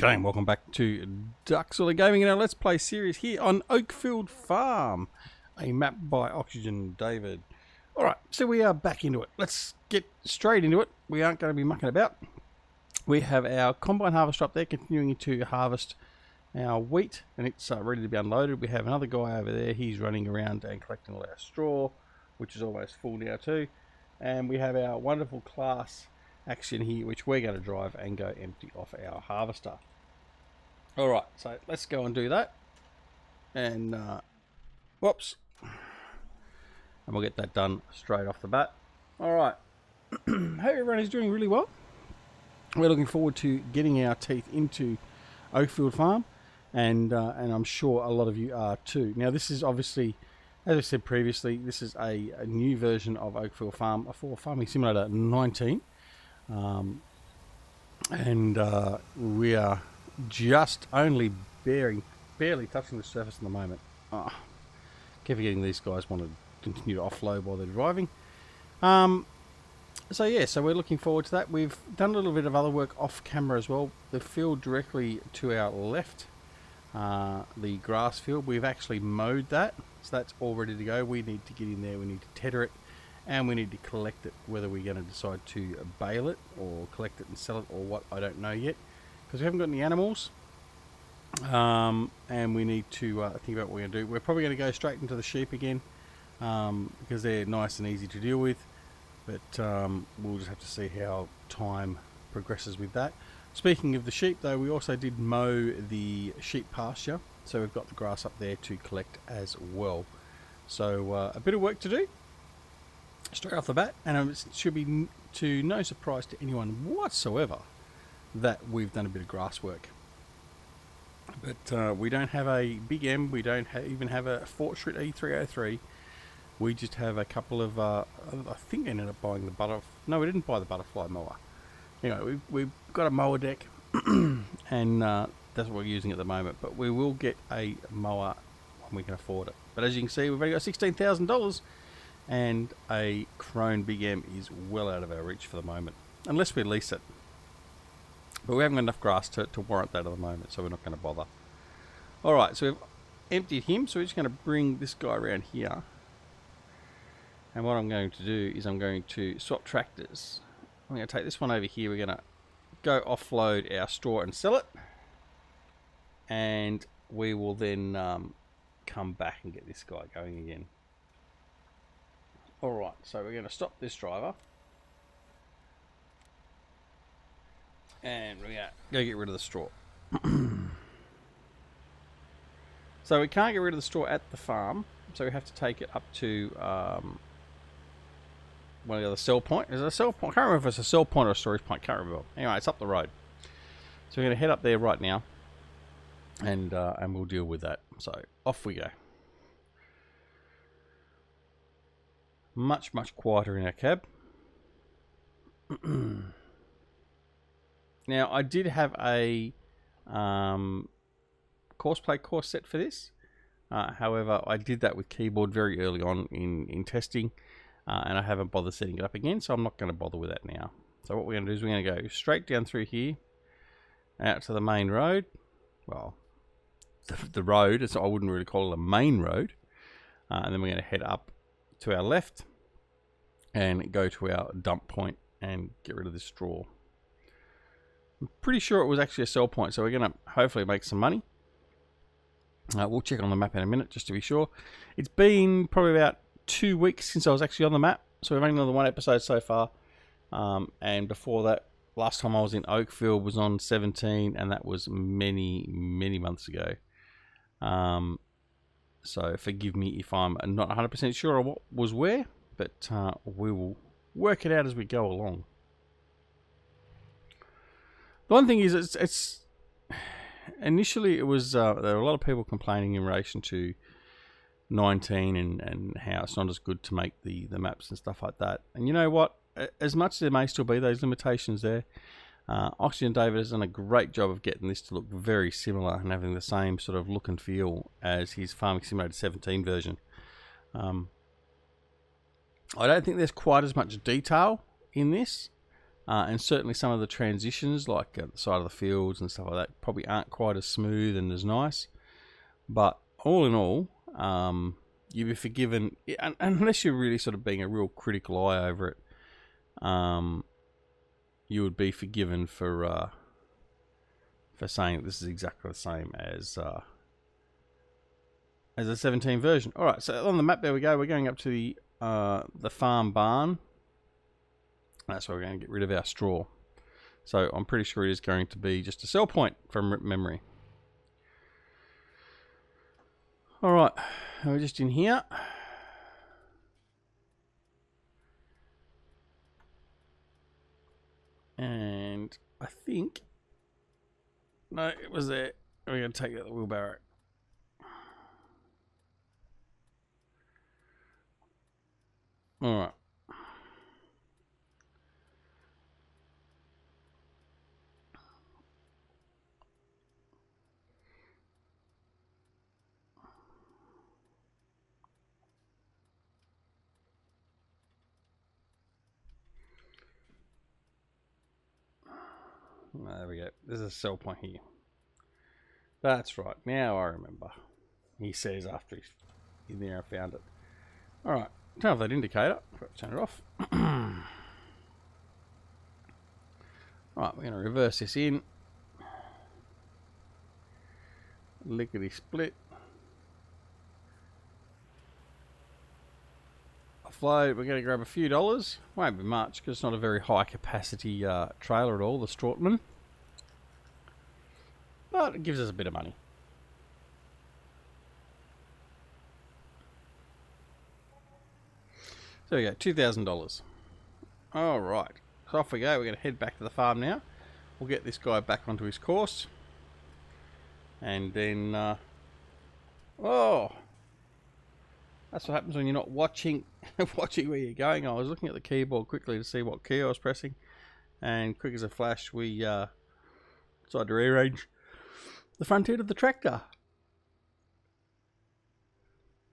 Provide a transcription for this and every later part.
G'day and welcome back to DuckZorly Gaming in our Let's Play series here on Oakfield Farm, a map by Oxygen David. Alright, so we are back into it. Let's get straight into it. We aren't going to be mucking about. We have our combine harvester up there continuing to harvest our wheat, and it's ready to be unloaded. We have another guy over there. He's running around and collecting all our straw, which is almost full now too. And we have our wonderful class action here, which we're going to drive and go empty off our harvester. Alright, so let's go and do that. And, whoops. And we'll get that done straight off the bat. Alright. Hope everyone is doing really well. We're looking forward to getting our teeth into Oakfield Farm. And I'm sure a lot of you are too. Now, this is obviously, as I said previously, this is a new version of Oakfield Farm for Farming Simulator 19. We are just only barely touching the surface at the moment. Keep forgetting these guys want to continue to offload while they're driving. So we're looking forward to that. We've done a little bit of other work off camera as well. The field directly to our left, the grass field, we've actually mowed that, so that's all ready to go. We need to get in there, we need to tether it, and we need to collect it. Whether we're going to decide to bale it or collect it and sell it or what, I don't know yet, because we haven't got any animals. And we need to think about what we're going to do. We're probably going to go straight into the sheep again, because they're nice and easy to deal with, but we'll just have to see how time progresses with that. Speaking of the sheep though, we also did mow the sheep pasture, so we've got the grass up there to collect as well. So a bit of work to do straight off the bat, and it should be to no surprise to anyone whatsoever that we've done a bit of grass work. But we don't have a Big M, we don't even have a Fort Street E303. We just have a couple of, I think I ended up buying the butterfly. No, we didn't buy the butterfly mower. Anyway, we've got a mower deck, and that's what we're using at the moment. But we will get a mower when we can afford it. But as you can see, we've only got $16,000. And a Krone Big M is well out of our reach for the moment, unless we lease it. But we haven't got enough grass to warrant that at the moment, so we're not going to bother. Alright, so we've emptied him, so we're just going to bring this guy around here. And what I'm going to do is I'm going to swap tractors. I'm going to take this one over here, we're going to go offload our straw and sell it. And we will then come back and get this guy going again. Alright, so we're going to stop this driver. And we're going to go get rid of the straw. So we can't get rid of the straw at the farm, so we have to take it up to one of the other sell point. Is it a sell point? I can't remember if it's a sell point or a storage point. Can't remember. Anyway, it's up the road. So we're going to head up there right now, and we'll deal with that. So off we go. Much quieter in our cab. Now, I did have a course set for this. However, I did that with keyboard very early on in testing, and I haven't bothered setting it up again, so I'm not going to bother with that now. So what we're going to do is we're going to go straight down through here, out to the main road. Well, the road, so I wouldn't really call it a main road. And then we're going to head up to our left and go to our dump point and get rid of this straw. I'm pretty sure it was actually a sell point, so we're going to hopefully make some money. We'll check on the map in a minute just to be sure. It's been probably about 2 weeks since I was actually on the map, so we've only done the one episode so far. And before that, last time I was in Oakfield was on 17, and that was many months ago. So forgive me if I'm not 100% sure of what was where, but we will work it out as we go along. The one thing is, it's initially it was there were a lot of people complaining in relation to 19 and how it's not as good to make the maps and stuff like that. And you know what? As much as there may still be those limitations there, Oxygen David has done a great job of getting this to look very similar and having the same sort of look and feel as his Farming Simulator 17 version. I don't think there's quite as much detail in this, and certainly some of the transitions, like the side of the fields and stuff like that, probably aren't quite as smooth and as nice. But all in all, you'd be forgiven, unless you're really sort of being a real critical eye over it. You would be forgiven for saying this is exactly the same as a 17 version. All right, so on the map there we go. We're going up to the farm barn. That's where we're going to get rid of our straw. So I'm pretty sure it is going to be just a sell point from memory. All right, we're just in here. And I think, no, it was there. We're going to take out the wheelbarrow. All right. There we go. There's a sell point here. That's right. Now I remember. He says after he's in there, I found it. All right. Turn off that indicator. Turn it off. Right, we're going to reverse this in. Lickety split. Offload. We're going to grab a few dollars. Won't be much because it's not a very high capacity trailer at all, the Strautman. But it gives us a bit of money. So there we go, $2,000. All right, so off we go. We're going to head back to the farm now. We'll get this guy back onto his course, and then oh, that's what happens when you're not watching watching where you're going. I was looking at the keyboard quickly to see what key I was pressing, and quick as a flash, we decided to rearrange the front end of the tractor.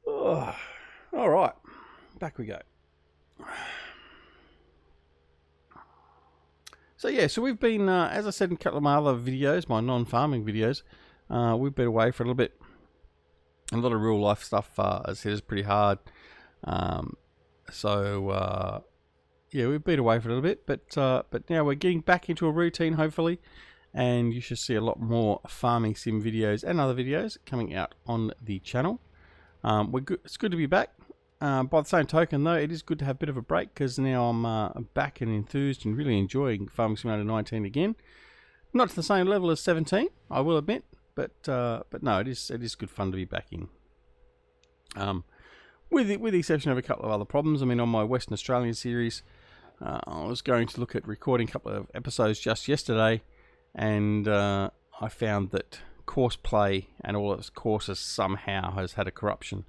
Oh, all right, back we go. So yeah, so we've been, as I said in a couple of my other videos, my non-farming videos, we've been away for a little bit. A lot of real life stuff, as I said, is pretty hard. Yeah, we've been away for a little bit, but now we're getting back into a routine, hopefully, and you should see a lot more farming sim videos and other videos coming out on the channel. It's good to be back. By the same token, though, it is good to have a bit of a break because now I'm back and enthused and really enjoying Farming Simulator 19 again. Not to the same level as 17, I will admit, but no, it is good fun to be back in. With the exception of a couple of other problems. I mean, on my Western Australian series, I was going to look at recording a couple of episodes just yesterday, and I found that course play and all its courses somehow has had a corruption.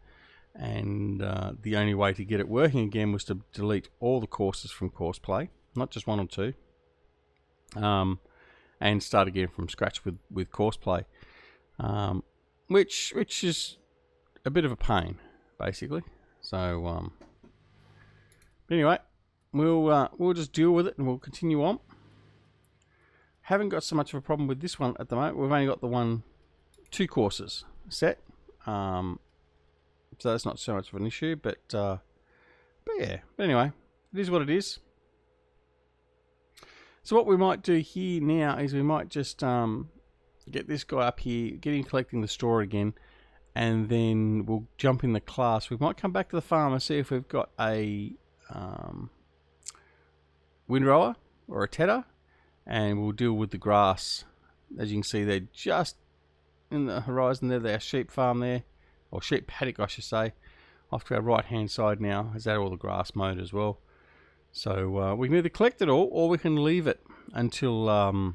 And the only way to get it working again was to delete all the courses from course play, not just one or two, and start again from scratch with course play, which is a bit of a pain, basically. So but anyway, we'll just deal with it and we'll continue on. Haven't got so much of a problem with this one at the moment. We've only got the two courses set. So that's not so much of an issue, but yeah. But anyway, it is what it is. So what we might do here now is we might just get this guy up here, get him collecting the straw again, and then we'll jump in the class. We might come back to the farm and see if we've got a windrower or a tedder, and we'll deal with the grass. As you can see, they're just in the horizon there. There's a sheep farm there. Or sheep paddock, I should say. Off to our right hand side now is that all the grass mowed as well. So we can either collect it all or we can leave it until the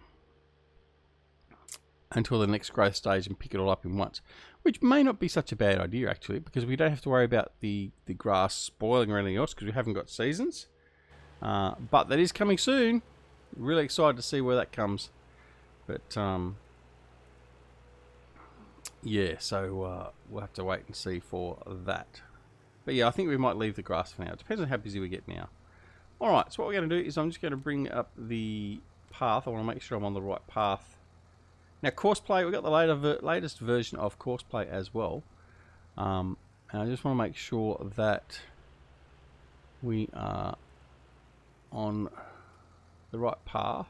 next growth stage and pick it all up in once, which may not be such a bad idea actually, because we don't have to worry about the grass spoiling or anything else because we haven't got seasons. But that is coming soon. Really excited to see where that comes. But yeah, so we'll have to wait and see for that. But yeah, I think we might leave the grass for now. It depends on how busy we get now. Alright, so what we're going to do is I'm just going to bring up the path. I want to make sure I'm on the right path. Now, Courseplay, we've got the latest version of Courseplay as well. And I just want to make sure that we are on the right path.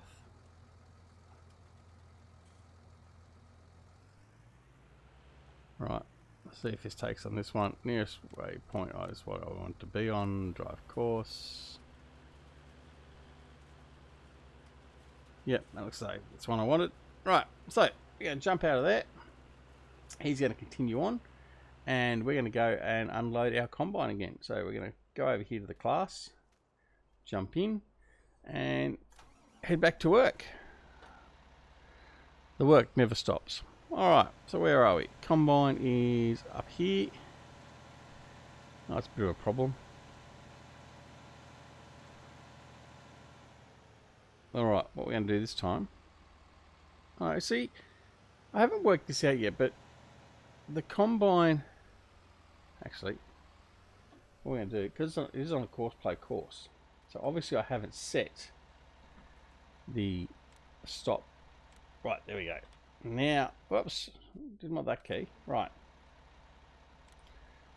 Right, let's see if this takes on this one. Nearest waypoint is what I want to be on. Drive course. Yep, that looks like it's one I wanted. Right, so we're going to jump out of there. He's going to continue on. And we're going to go and unload our combine again. So we're going to go over here to the class. Jump in. And head back to work. The work never stops. Alright, so where are we? Combine is up here. Oh, that's a bit of a problem. Alright, what we're going to do this time. Alright, see, I haven't worked this out yet, but the combine... Actually, what we're going to do, because it is on a Courseplay course, so obviously I haven't set the stop. Right, there we go. Now, whoops, didn't want that key. Right.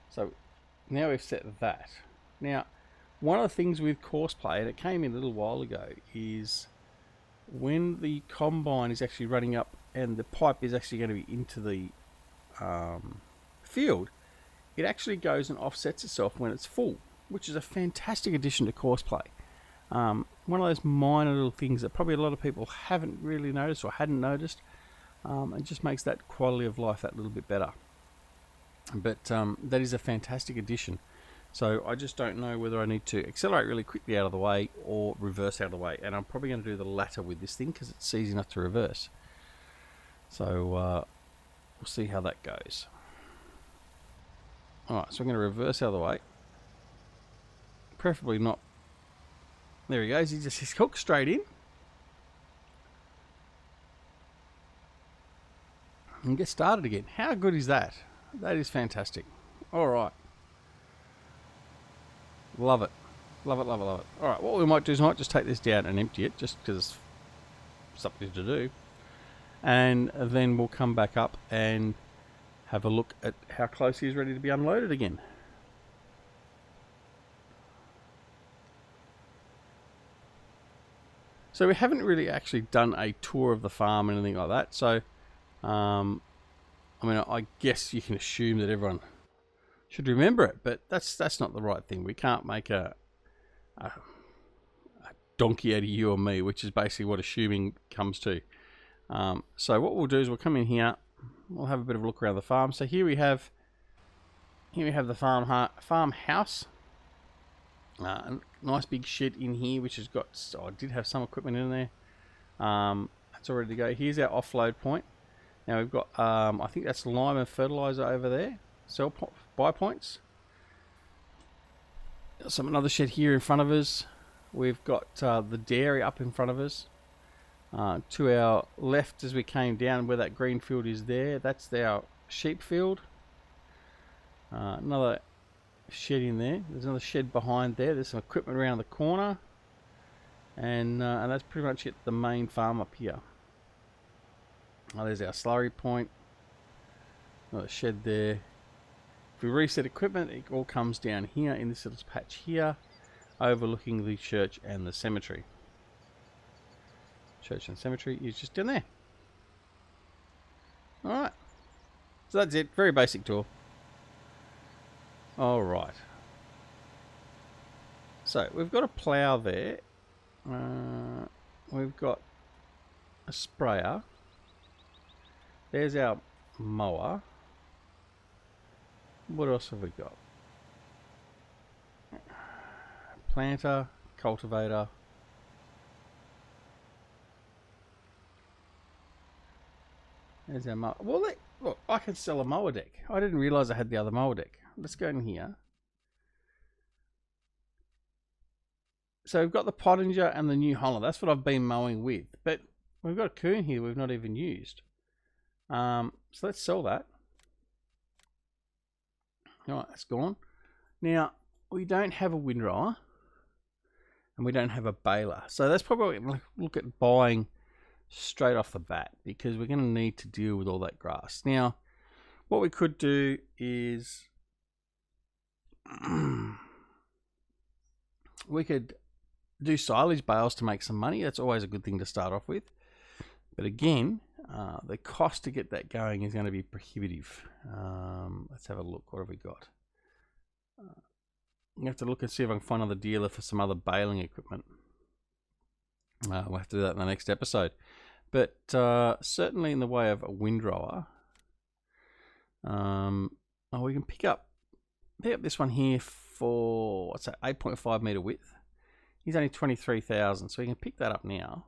So, now we've set that. Now, one of the things with Courseplay, and it came in a little while ago, is when the combine is actually running up and the pipe is actually going to be into the field, it actually goes and offsets itself when it's full, which is a fantastic addition to Courseplay. One of those minor little things that probably a lot of people haven't really noticed or hadn't noticed. It just makes that quality of life that little bit better. But that is a fantastic addition. So I just don't know whether I need to accelerate really quickly out of the way or reverse out of the way. And I'm probably going to do the latter with this thing because it's easy enough to reverse. So we'll see how that goes. Alright, so I'm going to reverse out of the way. Preferably not. There he goes. He's hooked straight in. And get started again. How good is that? That is fantastic. Alright. Love it. Love it, love it, love it. Alright, what we might do is I might just take this down and empty it, just because it's something to do. And then we'll come back up and have a look at how close he is ready to be unloaded again. So we haven't really actually done a tour of the farm and anything like that. So, I mean, I guess you can assume that everyone should remember it, but that's not the right thing. We can't make a donkey out of you or me, which is basically what assuming comes to. So what we'll do is we'll come in here. We'll have a bit of a look around the farm. So here we have the farmhouse. Nice big shed in here, which has got. Oh, I did have some equipment in there. That's all ready to go. Here's our offload point. Now we've got. I think that's lime and fertilizer over there. Buy points. Another shed here in front of us. We've got the dairy up in front of us. To our left as we came down where that green field is there, that's our sheep field. Another shed in there. There's another shed behind there. There's some equipment around the corner. And that's pretty much it, the main farm up here. There's our slurry point. Another shed there. If we reset equipment, it all comes down here in this little patch here, overlooking the church and the cemetery. Church and cemetery is just down there. Alright. So that's it. Very basic tour. Alright. So we've got a plough there. We've got a sprayer. There's our mower. What else have we got? Planter, cultivator. There's our mower. Well, look, I can sell a mower deck. I didn't realise I had the other mower deck. Let's go in here. So we've got the Pottinger and the New Holland. That's what I've been mowing with. But we've got a Coon here we've not even used. So let's sell that. Alright, that's gone. Now, we don't have a windrower. and we don't have a baler. So that's probably what we're look at buying straight off the bat, because we're going to need to deal with all that grass. Now, what we could do is we could do silage bales to make some money. That's always a good thing to start off with. But again, the cost to get that going is going to be prohibitive. Let's have a look. What have we got? I'm going to have to look and see if I can find another dealer for some other baling equipment. We'll have to do that in the next episode. But certainly in the way of a windrower, we can pick up this one here for, what's that, 8.5 meter width. He's only 23,000, so we can pick that up now.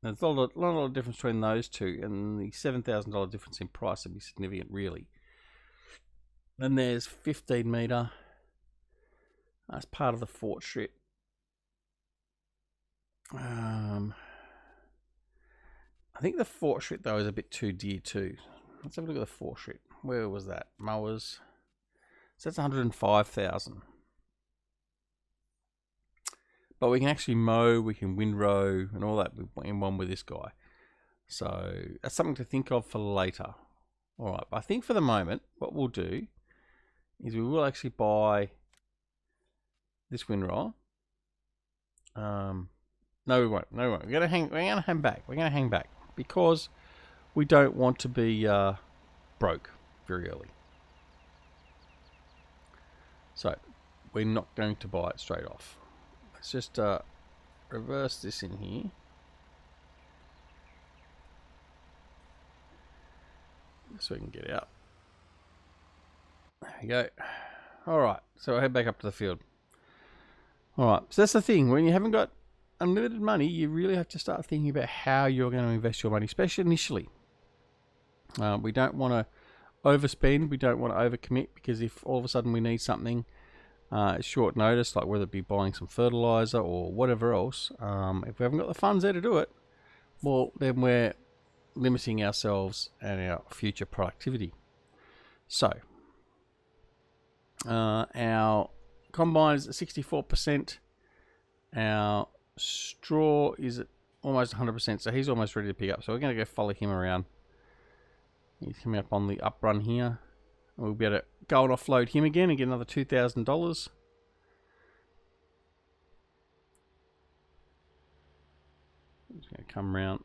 There's not a lot of difference between those two, and the $7,000 difference in price would be significant, really. Then there's 15 meter. That's part of the fort strip. I think the fort strip though is a bit too dear too. Let's have a look at the fort strip. Where was that? Mowers. So that's 105,000. But we can actually mow, we can windrow, and all that in one with this guy. So that's something to think of for later. All right, but I think for the moment, what we'll do is we will actually buy this windrower. No, we won't. No, we won't. We're gonna hang back. We're gonna hang back because we don't want to be broke very early. So we're not going to buy it straight off. Let's just reverse this in here. So we can get out. There we go. Alright, so I'll head back up to the field. Alright, so that's the thing. When you haven't got unlimited money, you really have to start thinking about how you're going to invest your money, especially initially. We don't want to overspend. We don't want to overcommit, because if all of a sudden we need something at short notice, like whether it be buying some fertilizer or whatever else, if we haven't got the funds there to do it, well, then we're limiting ourselves and our future productivity. So our combine is at 64%. Our straw is at almost 100%, so he's almost ready to pick up. So we're going to go follow him around. He's coming up on the up run here. We'll be able to go and offload him again and get another $2,000. Just going to come around.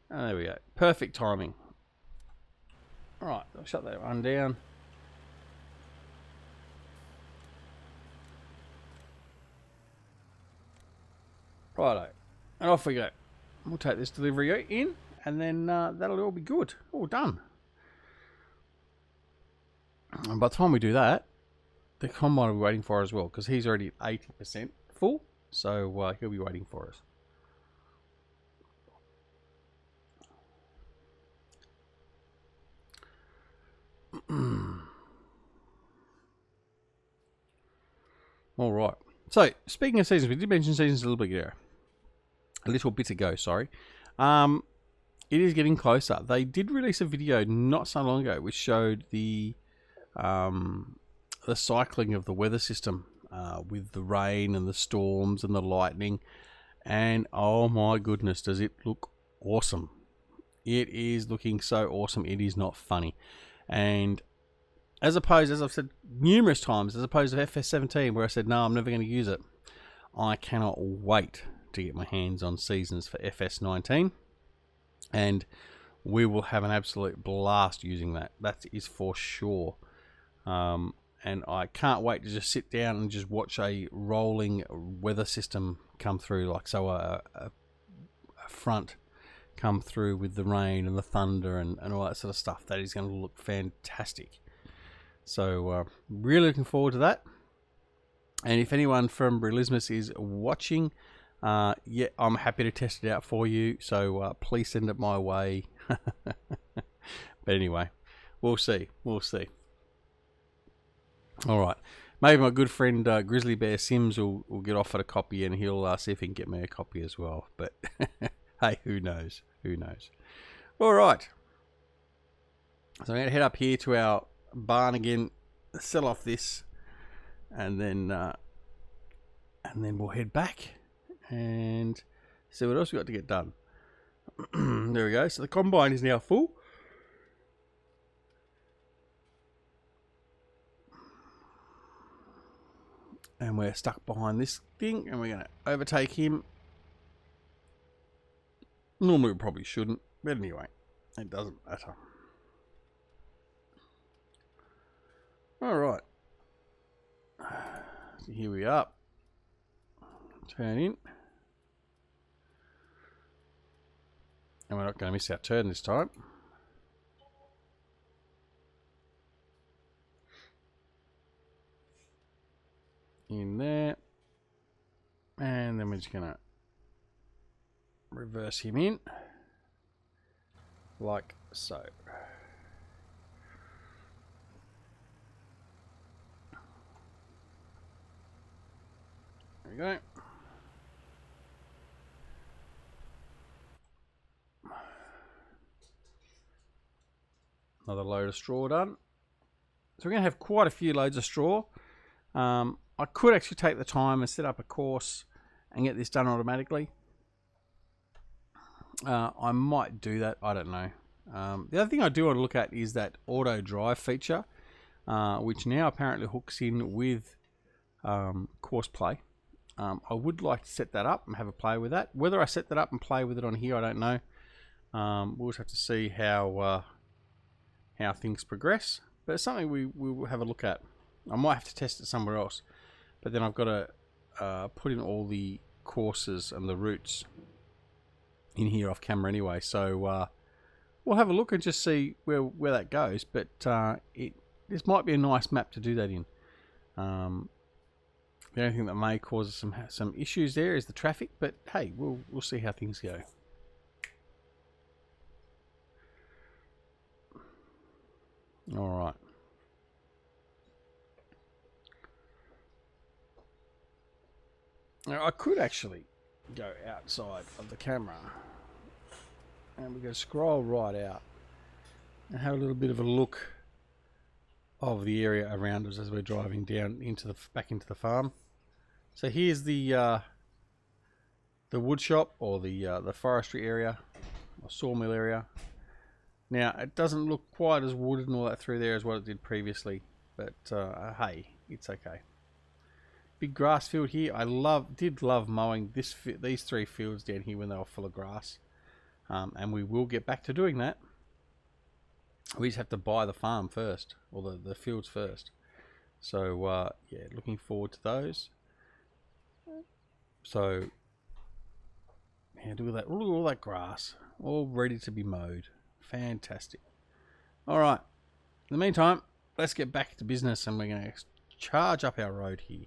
And there we go. Perfect timing. Alright, I'll shut that one down. Righto. And off we go. We'll take this delivery in, and then that'll all be good. All done. And by the time we do that, the combine will be waiting for us as well, because he's already at 80% full, so he'll be waiting for us. All right. So, speaking of seasons, we did mention seasons a little bit ago, sorry. It is getting closer. They did release a video not so long ago which showed the cycling of the weather system with the rain and the storms and the lightning, and oh my goodness, does it look awesome. It is looking so awesome, it is not funny. And as I've said numerous times, as opposed to FS19 where I said no, I'm never going to use it, I cannot wait to get my hands on seasons for FS19, and we will have an absolute blast using that. That is for sure. And I can't wait to just sit down and just watch a rolling weather system come through, like so a front come through with the rain and the thunder and all that sort of stuff. That is going to look fantastic. So really looking forward to that. And if anyone from Brillismus is watching, yeah, I'm happy to test it out for you. So please send it my way. But anyway, we'll see. We'll see. All right. Maybe my good friend Grizzly Bear Sims will get offered a copy, and he'll see if he can get me a copy as well. But hey, who knows? Who knows? All right. So I'm going to head up here to our barn again, sell off this and then we'll head back and see what else we got to get done. There we go. So the combine is now full. And we're stuck behind this thing, and we're going to overtake him. Normally we probably shouldn't, but anyway, it doesn't matter. Alright. So here we are. Turn in. And we're not going to miss our turn this time. In there. And then we're just going to reverse him in. Like so. There we go. Another load of straw done. So we're going to have quite a few loads of straw. I could actually take the time and set up a course and get this done automatically. I might do that. I don't know. The other thing I do want to look at is that auto drive feature, which now apparently hooks in with course play. I would like to set that up and have a play with that. Whether I set that up and play with it on here, I don't know. We'll just have to see how things progress. But it's something we will have a look at. I might have to test it somewhere else. But then I've got to put in all the courses and the routes in here off camera anyway. So we'll have a look and just see where that goes. But this might be a nice map to do that in. The only thing that may cause some issues there is the traffic. But hey, we'll see how things go. All right. Now I could actually go outside of the camera and we can scroll right out and have a little bit of a look of the area around us as we're driving down back into the farm. So here's the wood shop, or the forestry area or sawmill area. Now it doesn't look quite as wooded and all that through there as what it did previously, but hey, it's okay. Big grass field here. I did love mowing these 3 fields down here when they were full of grass, and we will get back to doing that. We just have to buy the farm first, or the fields first. So yeah, looking forward to those. So yeah, look at all that grass, all ready to be mowed. Fantastic. All right. In the meantime, let's get back to business, and we're going to charge up our road here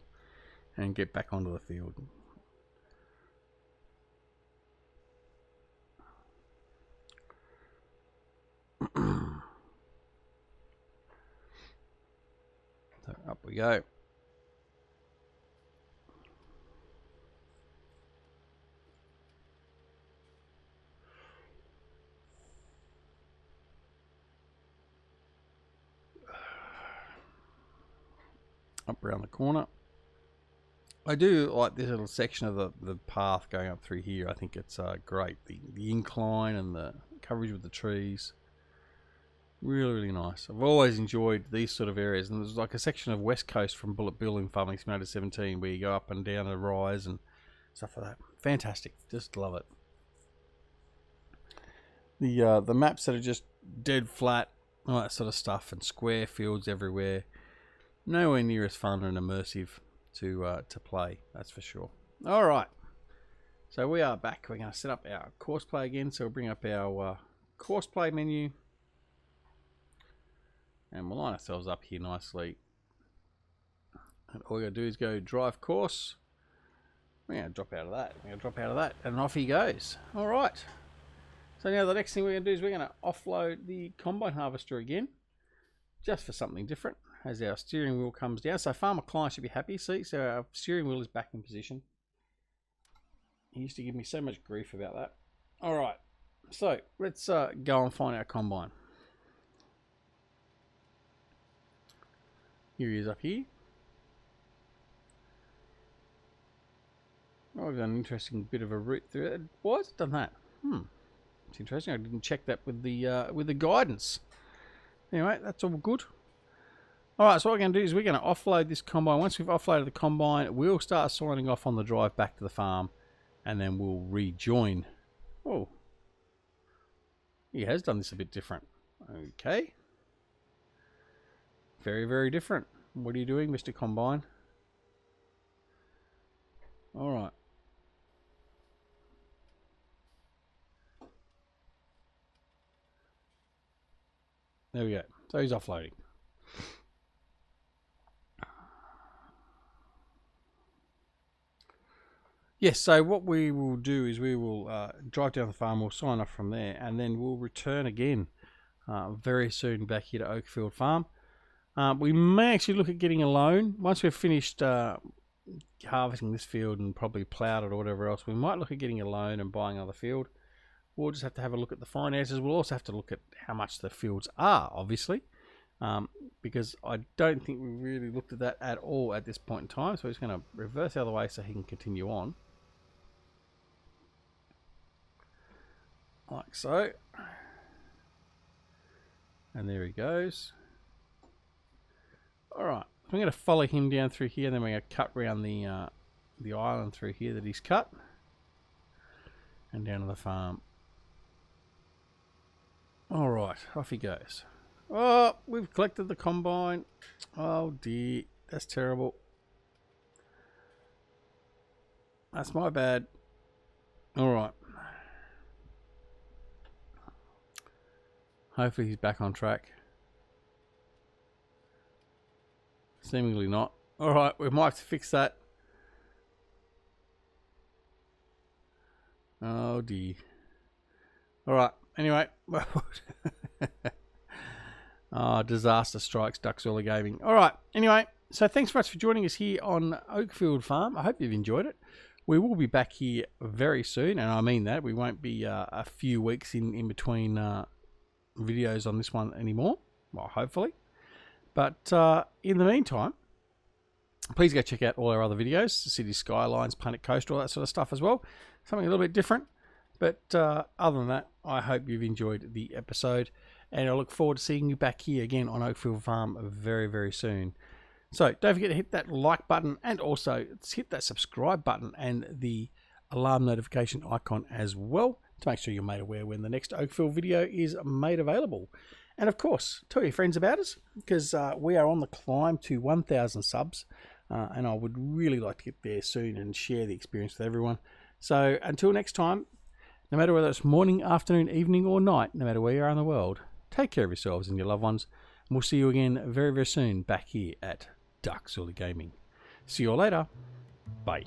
and get back onto the field. So up we go. Up around the corner. I do like this little section of the path going up through here. I think it's great. The incline and the coverage with the trees. Really, really nice. I've always enjoyed these sort of areas. And there's like a section of West Coast from Bullet Bill in Farming Simulator 17 where you go up and down the rise and stuff like that. Fantastic. Just love it. The maps that are just dead flat, all that sort of stuff, and square fields everywhere. Nowhere near as fun and immersive to play, that's for sure. All right, so we are back. We're going to set up our course play again. So we'll bring up our course play menu, and we'll line ourselves up here nicely. And all we're going to do is go drive course. We're going to drop out of that. We're going to drop out of that, and off he goes. All right. So now the next thing we're going to do is we're going to offload the combine harvester again, just for something different. As our steering wheel comes down. So Farmer Klein should be happy. See, so our steering wheel is back in position. He used to give me so much grief about that. All right, so let's go and find our combine. Here he is up here. Oh, I've got an interesting bit of a route through it. Why has it done that? It's interesting. I didn't check that with the guidance. Anyway, that's all good. Alright, so what we're going to do is we're going to offload this combine. Once we've offloaded the combine, we'll start signing off on the drive back to the farm, and then we'll rejoin. Oh, he has done this a bit different. Okay. Very, very different. What are you doing, Mr. Combine? Alright. There we go. So he's offloading. Yes, so what we will do is we will drive down the farm, we'll sign off from there, and then we'll return again very soon back here to Oakfield Farm. We may actually look at getting a loan. Once we've finished harvesting this field and probably ploughed it or whatever else, we might look at getting a loan and buying another field. We'll just have to have a look at the finances. We'll also have to look at how much the fields are, obviously, because I don't think we really looked at that at all at this point in time. So we're just going to reverse the other way so he can continue on. Like so. And there he goes. Alright, so I'm going to follow him down through here, and then we're going to cut around the island through here that he's cut. And down to the farm. Alright, off he goes. Oh, we've collected the combine. Oh dear, that's terrible. That's my bad. Alright. Hopefully he's back on track. Seemingly not. Alright, we might have to fix that. Oh dear. Alright, anyway. Oh, disaster strikes DuckZorly Gaming. Alright, anyway. So thanks very much for joining us here on Oakfield Farm. I hope you've enjoyed it. We will be back here very soon, and I mean that. We won't be a few weeks in between videos on this one anymore, well, hopefully. But in the meantime, please go check out all our other videos, City Skylines, Planet Coast, all that sort of stuff as well. Something a little bit different. But other than that, I hope you've enjoyed the episode, and I look forward to seeing you back here again on Oakfield Farm very, very soon. So don't forget to hit that like button, and also hit that subscribe button and the alarm notification icon as well, to make sure you're made aware when the next Oakfield video is made available. And of course, tell your friends about us, because we are on the climb to 1,000 subs, and I would really like to get there soon and share the experience with everyone. So until next time, no matter whether it's morning, afternoon, evening or night, no matter where you are in the world, take care of yourselves and your loved ones, and we'll see you again very, very soon back here at DuckZorly Gaming. See you all later. Bye.